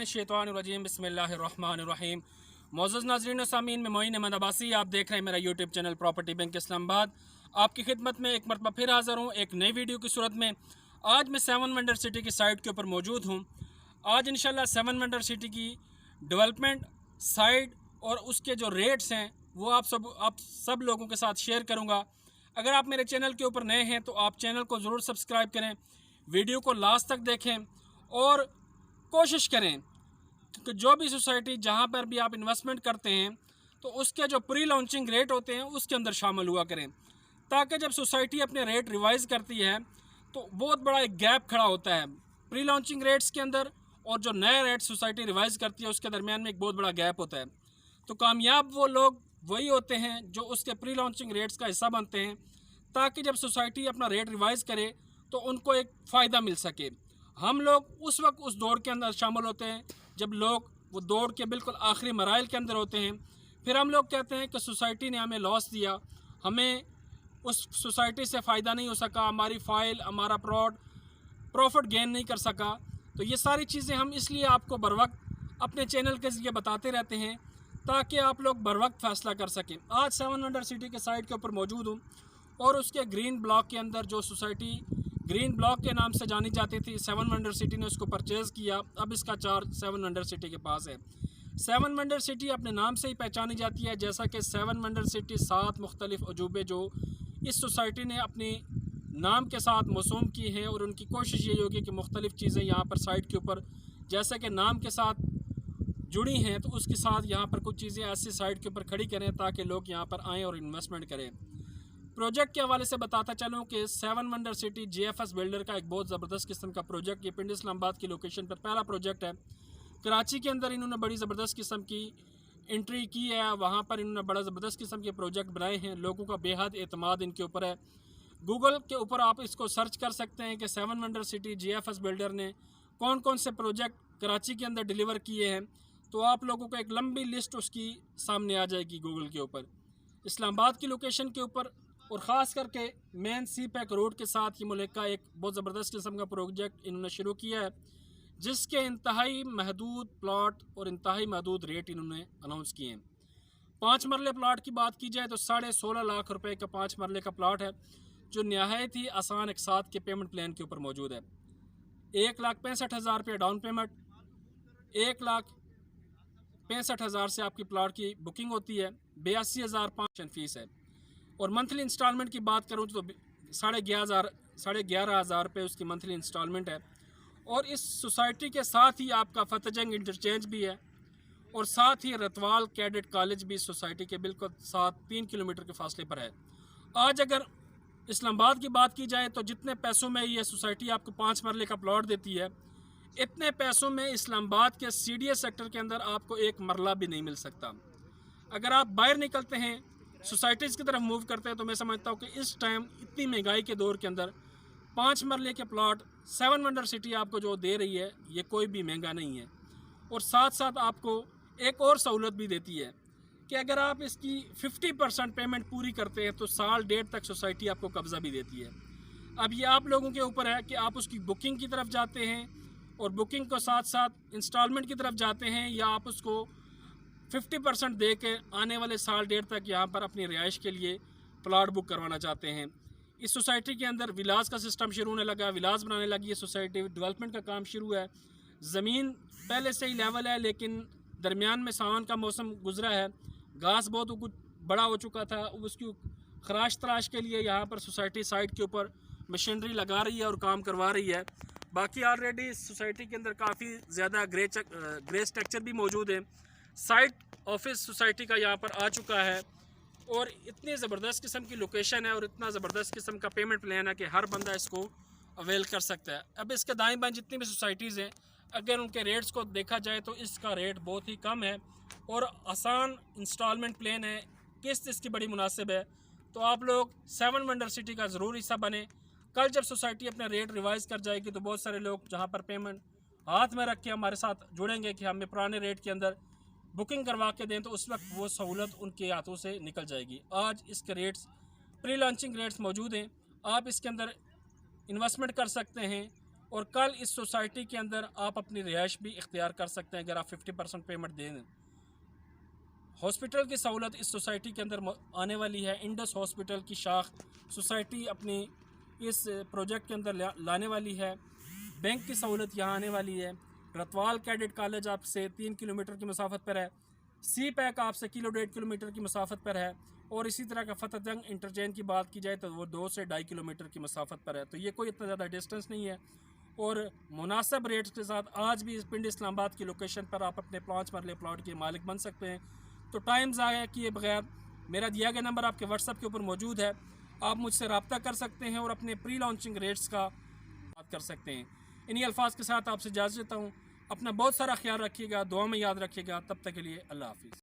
मिनश्शैतानिर्रजीम बिस्मिल्लाहिर्रहमानिर्रहीम। मोअज़्ज़ज़ नाज़रीन सामीन में मोइन अहमद अब्बासी, आप देख रहे हैं मेरा YouTube channel property bank Islamabad. आपकी खिदमत में एक मरतबा फिर हाज़िर हूँ एक नई वीडियो की सूरत में। आज मैं 7 वंडर सिटी की साइट के ऊपर मौजूद हूँ। आज इंशाल्लाह 7 वंडर सिटी की डेवलपमेंट साइट और उसके जो रेट्स हैं वो आप सब लोगों के साथ शेयर करूँगा। अगर आप मेरे चैनल के ऊपर नए हैं तो आप चैनल को ज़रूर सब्सक्राइब करें, वीडियो को लास्ट तक देखें और कोशिश करें कि जो भी सोसाइटी जहां पर भी आप इन्वेस्टमेंट करते हैं तो उसके जो प्री लॉन्चिंग रेट होते हैं उसके अंदर शामिल हुआ करें, ताकि जब सोसाइटी अपने रेट रिवाइज़ करती है तो बहुत बड़ा एक गैप खड़ा होता है प्री लॉन्चिंग रेट्स के अंदर और जो नए रेट सोसाइटी रिवाइज़ करती है उसके दरमियान में एक बहुत बड़ा गैप होता है। तो कामयाब वो लोग वही होते हैं जो उसके प्री लॉन्चिंग रेट्स का हिस्सा बनते हैं, ताकि जब सोसाइटी अपना रेट रिवाइज़ करे तो उनको एक फ़ायदा मिल सके। हम लोग उस वक्त उस दौड़ के अंदर शामिल होते हैं जब लोग वो दौड़ के बिल्कुल आखिरी मराइल के अंदर होते हैं। फिर हम लोग कहते हैं कि सोसाइटी ने हमें लॉस दिया, हमें उस सोसाइटी से फ़ायदा नहीं हो सका, हमारी फ़ाइल हमारा प्रॉफिट गेन नहीं कर सका। तो ये सारी चीज़ें हम इसलिए आपको बर वक्त अपने चैनल के ज़रिए बताते रहते हैं ताकि आप लोग बर वक्त फ़ैसला कर सकें। आज 7 वंडर सिटी के साइट के ऊपर मौजूद हूँ और उसके ग्रीन ब्लॉक के अंदर जो सोसाइटी ग्रीन ब्लॉक के नाम से जानी जाती थी, 7 वंडर सिटी ने उसको परचेज़ किया। अब इसका चार्ज 7 वंडर सिटी के पास है। 7 वंडर सिटी अपने नाम से ही पहचानी जाती है, जैसा कि 7 वंडर सिटी 7 मुख्तलिफ अजूबे जो इस सोसाइटी ने अपनी नाम के साथ मौसूम की हैं और उनकी कोशिश यही होगी कि मुख्तलिफ़ चीज़ें यहाँ पर साइट के ऊपर जैसे कि नाम के साथ जुड़ी हैं तो उसके साथ यहाँ पर कुछ चीज़ें ऐसी साइट के ऊपर खड़ी करें ताकि लोग यहाँ पर आएँ और इन्वेस्टमेंट करें। प्रोजेक्ट के हवाले से बताता चलूँ कि 7 वंडर सिटी JFS बिल्डर का एक बहुत ज़बरदस्त किस्म का प्रोजेक्ट, ये पिंड इस्लामाबाद की लोकेशन पर पहला प्रोजेक्ट है। कराची के अंदर इन्होंने बड़ी ज़बरदस्त किस्म की एंट्री की है, वहाँ पर इन्होंने बड़ा ज़बरदस्त किस्म के प्रोजेक्ट बनाए हैं, लोगों का बेहद एतमाद इनके ऊपर है। गूगल के ऊपर आप इसको सर्च कर सकते हैं कि 7 वंडर सिटी JFS बिल्डर ने कौन कौन से प्रोजेक्ट कराची के अंदर डिलीवर किए हैं, तो आप लोगों को एक लंबी लिस्ट उसकी सामने आ जाएगी गूगल के ऊपर। इस्लामाबाद की लोकेशन के ऊपर और ख़ास करके मेन सी पैक रोड के साथ ये मुल्क का एक बहुत ज़बरदस्त किस्म का प्रोजेक्ट इन्होंने शुरू किया है, जिसके इंतहाई महदूद प्लाट और इंतहाई महदूद रेट इन्होंने अनाउंस किए हैं। 5 मरले प्लाट की बात की जाए तो 16.5 लाख रुपए का 5 मरले का प्लाट है, जो नहायत ही आसान एक साथ के पेमेंट प्लान के ऊपर मौजूद है। 1,65,000 रुपये डाउन पेमेंट, 1,65,000 से आपकी प्लाट की बुकिंग होती है, 82,500 फ़ीस है। और मंथली इंस्टॉलमेंट की बात करूँ तो 11,500 रुपये उसकी मंथली इंस्टॉलमेंट है। और इस सोसाइटी के साथ ही आपका फतेहजंग इंटरचेंज भी है और साथ ही रतवाल कैडेट कॉलेज भी सोसाइटी के बिल्कुल साथ 3 किलोमीटर के फासले पर है। आज अगर इस्लामाबाद की बात की जाए तो जितने पैसों में ये सोसाइटी आपको 5 मरले का प्लॉट देती है, इतने पैसों में इस्लामाबाद के CDS सेक्टर के अंदर आपको एक मरला भी नहीं मिल सकता। अगर आप बाहर निकलते हैं सोसाइटीज़ की तरफ मूव करते हैं तो मैं समझता हूँ कि इस टाइम इतनी महंगाई के दौर के अंदर 5 मरले के प्लॉट 7 वंडर सिटी आपको जो दे रही है ये कोई भी महंगा नहीं है। और साथ साथ आपको एक और सहूलत भी देती है कि अगर आप इसकी 50% पेमेंट पूरी करते हैं तो साल डेढ़ तक सोसाइटी आपको कब्ज़ा भी देती है। अब ये आप लोगों के ऊपर है कि आप उसकी बुकिंग की तरफ जाते हैं और बुकिंग को साथ साथ इंस्टॉलमेंट की तरफ जाते हैं, या आप उसको 50% दे के आने वाले साल डेढ़ तक यहाँ पर अपनी रिहाइश के लिए प्लाट बुक करवाना चाहते हैं। इस सोसाइटी के अंदर विलास का सिस्टम शुरू होने लगा, विलास बनाने लगी है सोसाइटी, डेवलपमेंट का काम शुरू है। ज़मीन पहले से ही लेवल है लेकिन दरमियान में सावन का मौसम गुजरा है, घास बहुत कुछ बड़ा हो चुका था, उसकी खराश तराश के लिए यहाँ पर सोसाइटी साइट के ऊपर मशीनरी लगा रही है और काम करवा रही है। बाकी ऑलरेडी सोसाइटी के अंदर काफ़ी ज़्यादा ग्रे स्ट्रक्चर भी मौजूद है। साइट ऑफिस सोसाइटी का यहाँ पर आ चुका है और इतनी ज़बरदस्त किस्म की लोकेशन है और इतना ज़बरदस्त किस्म का पेमेंट प्लान है कि हर बंदा इसको अवेल कर सकता है। अब इसके दाएं बाएं जितनी भी सोसाइटीज़ हैं, अगर उनके रेट्स को देखा जाए तो इसका रेट बहुत ही कम है और आसान इंस्टॉलमेंट प्लान है, किस्त इसकी बड़ी मुनासिब है। तो आप लोग 7 वंडर सिटी का ज़रूर हिस्सा बने। कल जब सोसाइटी अपने रेट रिवाइज़ कर जाएगी तो बहुत सारे लोग जहाँ पर पेमेंट हाथ में रख के हमारे साथ जुड़ेंगे कि हमें पुराने रेट के अंदर बुकिंग करवा के दें, तो उस वक्त वो सहूलत उनके हाथों से निकल जाएगी। आज इसके रेट्स प्री लॉन्चिंग रेट्स मौजूद हैं, आप इसके अंदर इन्वेस्टमेंट कर सकते हैं और कल इस सोसाइटी के अंदर आप अपनी रिहाइश भी इख्तियार कर सकते हैं अगर आप 50% पेमेंट दे दें। हॉस्पिटल की सहूलत इस सोसाइटी के अंदर आने वाली है। इंडस हॉस्पिटल की शाख सोसाइटी अपनी इस प्रोजेक्ट के अंदर लाने वाली है। बैंक की सहूलत यहाँ आने वाली है। रतवाल कैडेट कॉलेज आपसे 3 किलोमीटर की मसाफत पर है। सी पैक आपसे 1.5 किलोमीटर की मसाफत पर है। और इसी तरह का फतेह जंग इंटरचेंज की बात की जाए तो वो 2 से 2.5 किलोमीटर की मसाफत पर है। तो ये कोई इतना ज़्यादा डिस्टेंस नहीं है और मुनासिब रेट्स के साथ आज भी इस पिंड इस्लामाबाद की लोकेशन पर आप अपने 5 मरले प्लॉट के मालिक बन सकते हैं। तो टाइम ज़ाया किए बगैर मेरा दिया गया नंबर आपके व्हाट्सएप के ऊपर मौजूद है, आप मुझसे रब्ता कर सकते हैं और अपने प्री लॉन्चिंग रेट्स का बात कर सकते हैं। इन्हीं अल्फाज के साथ आपसे इजाज़त देता हूँ। अपना बहुत सारा ख्याल रखिएगा, दुआ में याद रखिएगा। तब तक के लिए अल्लाह हाफिज़।